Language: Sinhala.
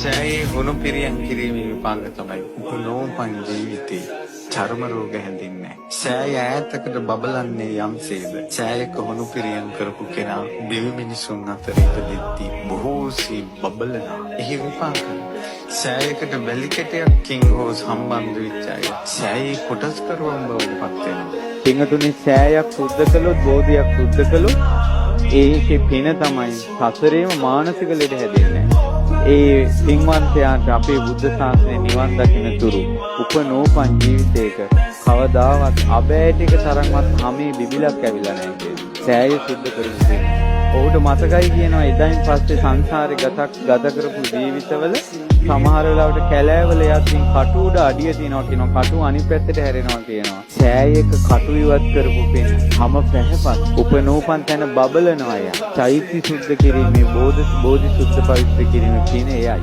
සෑයේ හුණු පිරියම් කිරීමේ විපාක තමයි උපනෝපන් ජීවිතේ චර්ම රෝග හැඳින්න්නේ. සෑය ඈතකට බබලන්නේ යම්සේද. සෑයක හුණු පිරියම් කරපු කෙනා දිවි මිනිසුන් අතර ඉපදෙද්දී බොහෝසේ බබලනවා. එහි විපාක සෑයකට වැලි කැටයක්කින් හෝ සම්බන්ධ වෙච්ච අය සෑයේ කොටස්කරුවන් බවට පත් වෙනවා. පින්වතුනි, සෑයක් සුද්ධ කළොත්, බෝධියක් සුද්ධ කළොත් ඒකේ පින තමයි සසරේම මානසික ලෙඩ හැදෙන්නේ. ඒ පින්වන්තයාට අපේ බුද්ධ ශාසනය නිවන් දකින්න තුරු උපනෝපන් ජීවිතයක කවදාවත් අබෑටික තරම්වත් හැමේ බිබිලක් ඇවිල්ලා නැහැ කියන්නේ. සෑය සුද්ධ කරගන්න. ඔහුට මතකයි කියනවා එදායින් පස්සේ සංසාරේ ගත කරපු ජීවිතවල සමහර වෙලාවට කැලෑවල යද්දී කටු උඩ අඩිය තියනවා කියනවා, කටු අනිත් පැත්තට හැරෙනවා කියනවා. සෑයක කටු ඉවත් කරපු පින් හැම පැහැපත් උපනෝපන් තැන බබලනවා යා. චෛත්‍ය සුද්ධ කිරීමේ බෝධි සුද්ධ පවිත්‍ර කිරීමේ පින එයයි.